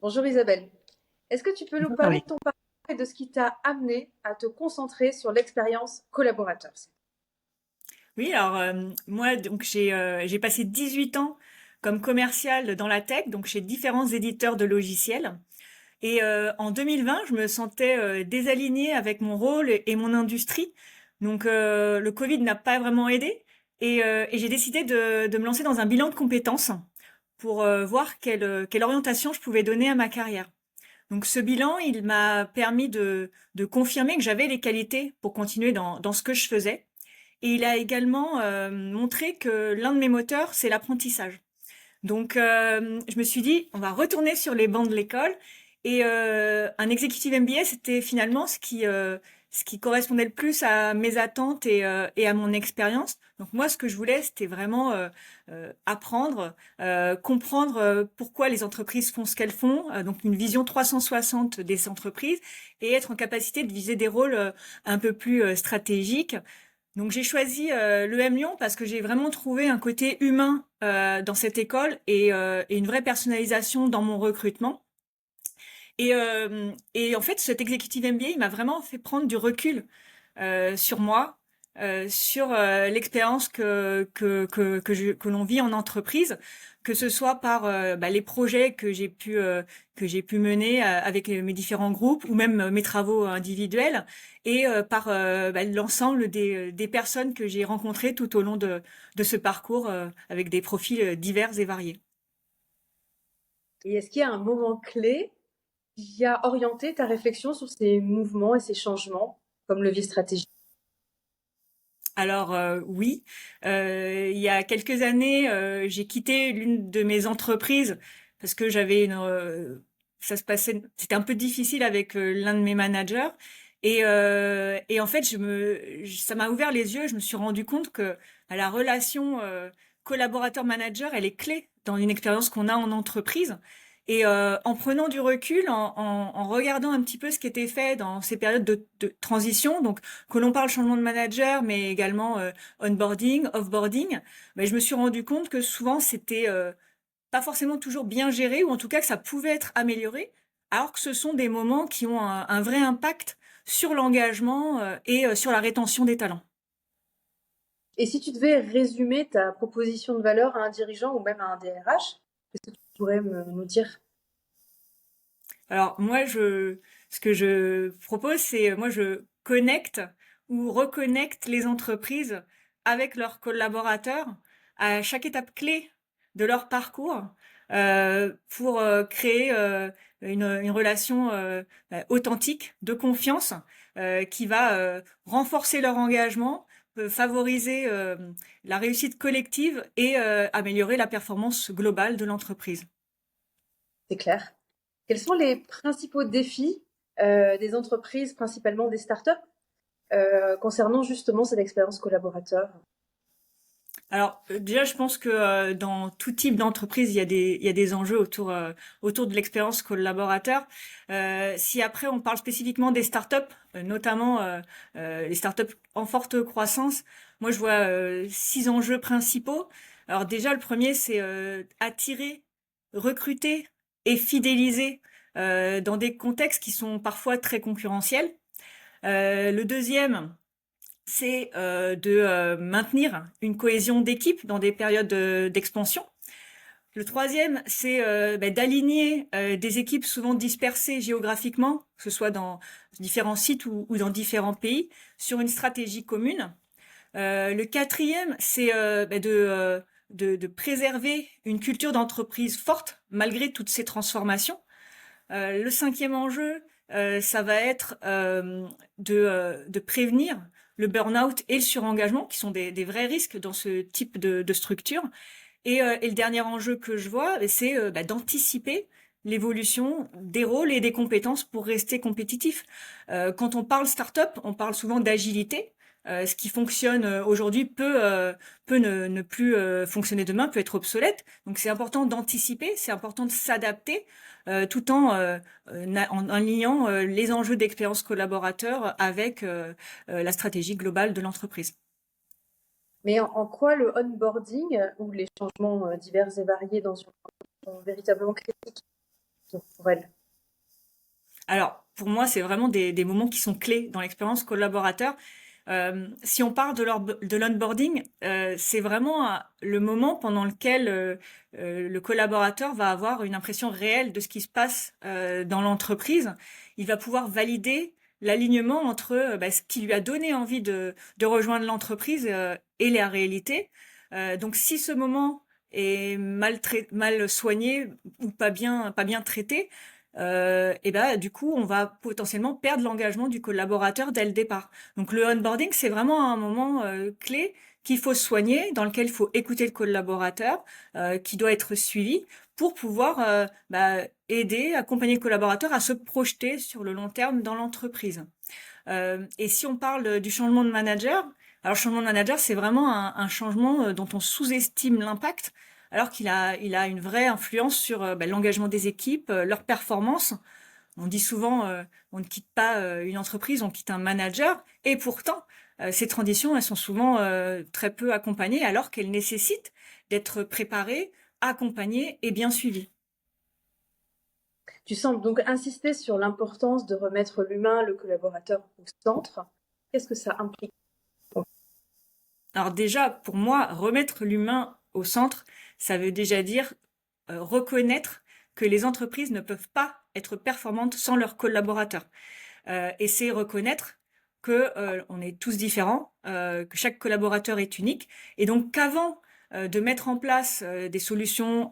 Bonjour Isabelle. Est-ce que tu peux nous Bonjour parler Caroline. de ton parcours et de ce qui t'a amené à te concentrer sur l'expérience collaborateur? Oui, alors moi donc j'ai passé 18 ans comme commercial dans la tech, donc chez différents éditeurs de logiciels. Et en 2020, je me sentais désalignée avec mon rôle et mon industrie. Donc le Covid n'a pas vraiment aidé et j'ai décidé de me lancer dans un bilan de compétences pour voir quelle orientation je pouvais donner à ma carrière. Donc ce bilan, il m'a permis de confirmer que j'avais les qualités pour continuer dans ce que je faisais. Et il a également montré que l'un de mes moteurs, c'est l'apprentissage. Donc, je me suis dit, on va retourner sur les bancs de l'école. Et un executive MBA, c'était finalement ce qui correspondait le plus à mes attentes et à mon expérience. Donc moi, ce que je voulais, c'était vraiment apprendre, comprendre pourquoi les entreprises font ce qu'elles font, donc une vision 360 des entreprises, et être en capacité de viser des rôles un peu plus stratégiques. Donc j'ai choisi l'EM Lyon parce que j'ai vraiment trouvé un côté humain dans cette école et une vraie personnalisation dans mon recrutement. Et en fait, cet executive MBA, il m'a vraiment fait prendre du recul sur moi, sur l'expérience que l'on vit en entreprise, que ce soit par les projets que j'ai pu mener avec mes différents groupes ou même mes travaux individuels et par l'ensemble des personnes que j'ai rencontrées tout au long de ce parcours avec des profils divers et variés. Et est-ce qu'il y a un moment clé qui a orienté ta réflexion sur ces mouvements et ces changements comme levier stratégique? Alors oui, il y a quelques années, j'ai quitté l'une de mes entreprises parce que ça se passait, c'était un peu difficile avec l'un de mes managers et en fait ça m'a ouvert les yeux. Je me suis rendu compte que la relation collaborateur-manager, elle est clé dans une expérience qu'on a en entreprise. Et en prenant du recul, en regardant un petit peu ce qui était fait dans ces périodes de transition, donc que l'on parle changement de manager, mais également onboarding, offboarding, mais je me suis rendu compte que souvent c'était pas forcément toujours bien géré, ou en tout cas que ça pouvait être amélioré, alors que ce sont des moments qui ont un vrai impact sur l'engagement et sur la rétention des talents. Et si tu devais résumer ta proposition de valeur à un dirigeant ou même à un DRH, qu'est-ce que tu pourrais nous dire? Alors moi, ce que je propose, c'est moi je connecte ou reconnecte les entreprises avec leurs collaborateurs à chaque étape clé de leur parcours pour créer une relation authentique, de confiance, qui va renforcer leur engagement, favoriser la réussite collective et améliorer la performance globale de l'entreprise. C'est clair. Quels sont les principaux défis des entreprises, principalement des startups, concernant justement cette expérience collaborateur? Alors déjà, je pense que dans tout type d'entreprise, il y a des enjeux autour de l'expérience collaborateur. Si après on parle spécifiquement des startups, notamment les startups en forte croissance, moi je vois 6 enjeux principaux. Alors déjà, le premier, c'est attirer, recruter et fidéliser dans des contextes qui sont parfois très concurrentiels. Le deuxième, c'est de maintenir une cohésion d'équipe dans des périodes d'expansion. Le troisième, c'est d'aligner des équipes souvent dispersées géographiquement, que ce soit dans différents sites ou dans différents pays, sur une stratégie commune. Le quatrième, c'est de préserver une culture d'entreprise forte malgré toutes ces transformations. Le cinquième enjeu, ça va être de prévenir le burn-out et le surengagement, qui sont des vrais risques dans ce type de structure. Et le dernier enjeu que je vois, c'est d'anticiper l'évolution des rôles et des compétences pour rester compétitif. Quand on parle start-up, on parle souvent d'agilité. Ce qui fonctionne aujourd'hui peut ne plus fonctionner demain, peut être obsolète. Donc c'est important d'anticiper, c'est important de s'adapter tout en alignant les enjeux d'expérience collaborateur avec la stratégie globale de l'entreprise. Mais en quoi le onboarding ou les changements divers et variés dans une entreprise sont véritablement critiques? pour elle? Alors, pour moi, c'est vraiment des moments qui sont clés dans l'expérience collaborateur. Si on parle de l'onboarding, c'est vraiment le moment pendant lequel le collaborateur va avoir une impression réelle de ce qui se passe dans l'entreprise. Il va pouvoir valider l'alignement entre ce qui lui a donné envie de rejoindre l'entreprise et la réalité. Donc, si ce moment est mal soigné ou pas bien traité, et ben du coup, on va potentiellement perdre l'engagement du collaborateur dès le départ. Donc le onboarding, c'est vraiment un moment clé qu'il faut soigner, dans lequel il faut écouter le collaborateur, qui doit être suivi pour pouvoir aider, accompagner le collaborateur à se projeter sur le long terme dans l'entreprise. Et si on parle du changement de manager, alors le changement de manager, c'est vraiment un changement dont on sous-estime l'impact, alors il a une vraie influence sur l'engagement des équipes, leur performance. On dit souvent, on ne quitte pas une entreprise, on quitte un manager. Et pourtant, ces transitions, elles sont souvent très peu accompagnées, alors qu'elles nécessitent d'être préparées, accompagnées et bien suivies. Tu sembles donc insister sur l'importance de remettre l'humain, le collaborateur au centre. Qu'est-ce que ça implique? Alors déjà, pour moi, remettre l'humain au centre, ça veut déjà dire reconnaître que les entreprises ne peuvent pas être performantes sans leurs collaborateurs. Et c'est reconnaître que on est tous différents, que chaque collaborateur est unique, et donc qu'avant de mettre en place des solutions,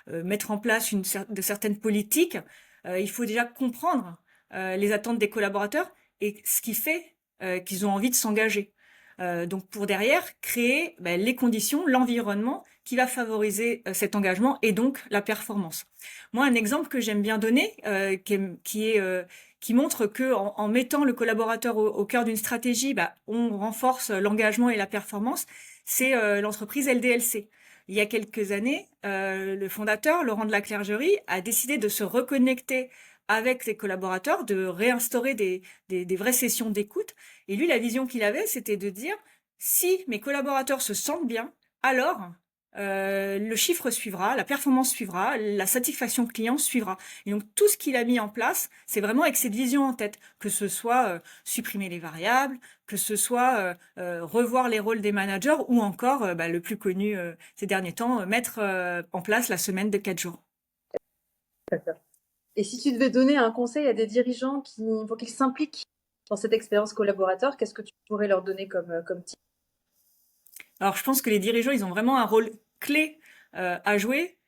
mettre en place de certaines politiques, il faut déjà comprendre les attentes des collaborateurs et ce qui fait qu'ils ont envie de s'engager. Donc pour derrière créer les conditions, l'environnement qui va favoriser cet engagement et donc la performance. Moi, un exemple que j'aime bien donner, qui montre que en mettant le collaborateur au cœur d'une stratégie, on renforce l'engagement et la performance, c'est l'entreprise LDLC. Il y a quelques années, le fondateur, Laurent de la Clergerie, a décidé de se reconnecter avec ses collaborateurs, de réinstaurer des vraies sessions d'écoute. Et lui, la vision qu'il avait, c'était de dire, si mes collaborateurs se sentent bien, alors le chiffre suivra, la performance suivra, la satisfaction client suivra. Et donc tout ce qu'il a mis en place, c'est vraiment avec cette vision en tête, que ce soit supprimer les variables, que ce soit revoir les rôles des managers, ou encore le plus connu ces derniers temps, mettre en place la semaine de 4 jours. Et si tu devais donner un conseil à des dirigeants pour qu'ils s'impliquent dans cette expérience collaborateur, qu'est-ce que tu pourrais leur donner comme type? Alors je pense que les dirigeants, ils ont vraiment un rôle clé à jouer,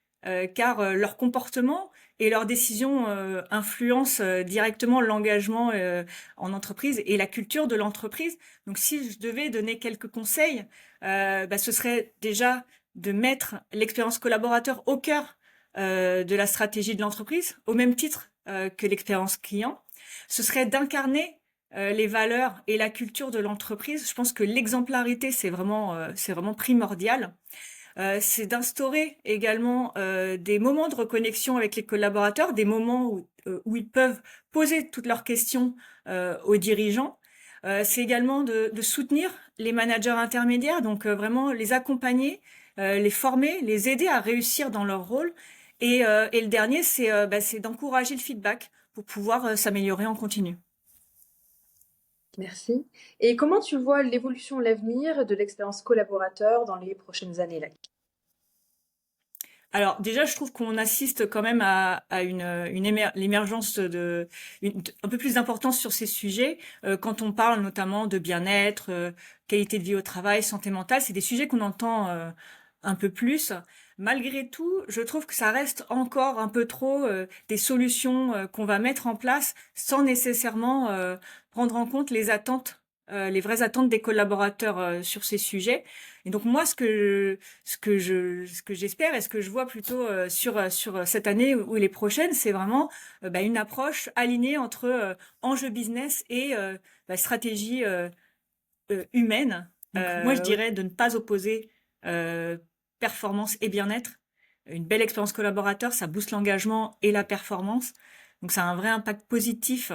car leur comportement et leurs décisions influencent directement l'engagement en entreprise et la culture de l'entreprise. Donc si je devais donner quelques conseils, ce serait déjà de mettre l'expérience collaborateur au cœur de la stratégie de l'entreprise, au même titre que l'expérience client. Ce serait d'incarner les valeurs et la culture de l'entreprise. Je pense que l'exemplarité, c'est vraiment primordial. C'est d'instaurer également des moments de reconnexion avec les collaborateurs, des moments où ils peuvent poser toutes leurs questions aux dirigeants. C'est également de soutenir les managers intermédiaires, donc vraiment les accompagner, les former, les aider à réussir dans leur rôle. Et le dernier, c'est d'encourager le feedback pour pouvoir s'améliorer en continu. Merci. Et comment tu vois l'évolution, l'avenir de l'expérience collaborateur dans les prochaines années là? Alors déjà, je trouve qu'on assiste quand même à l'émergence un peu plus d'importance sur ces sujets. Quand on parle notamment de bien-être, qualité de vie au travail, santé mentale, c'est des sujets qu'on entend un peu plus. Malgré tout, je trouve que ça reste encore un peu trop des solutions qu'on va mettre en place sans nécessairement prendre en compte les vraies attentes des collaborateurs sur ces sujets. Et donc moi, ce que j'espère et ce que je vois plutôt sur cette année ou les prochaines, c'est vraiment une approche alignée entre enjeux business et stratégie humaine. Donc moi, je Oui. dirais de ne pas opposer performance et bien-être. Une belle expérience collaborateur, ça booste l'engagement et la performance. Donc ça a un vrai impact positif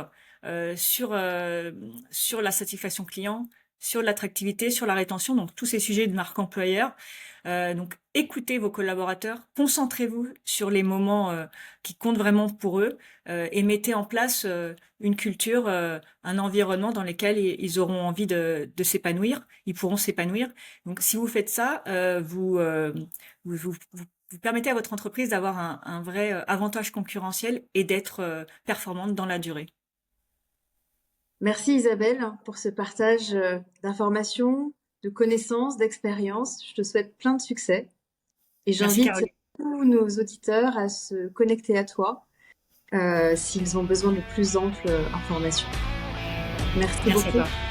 sur la satisfaction client, sur l'attractivité, sur la rétention, donc tous ces sujets de marque employeur. Donc écoutez vos collaborateurs, concentrez-vous sur les moments qui comptent vraiment pour eux et mettez en place une culture, un environnement dans lequel ils auront envie de s'épanouir, ils pourront s'épanouir. Donc si vous faites ça, vous permettez à votre entreprise d'avoir un vrai avantage concurrentiel et d'être performante dans la durée. Merci Isabelle pour ce partage d'informations, de connaissances, d'expériences. Je te souhaite plein de succès et Merci j'invite Caroline. tous nos auditeurs à se connecter à toi s'ils ont besoin de plus amples informations. Merci Merci à beaucoup. toi.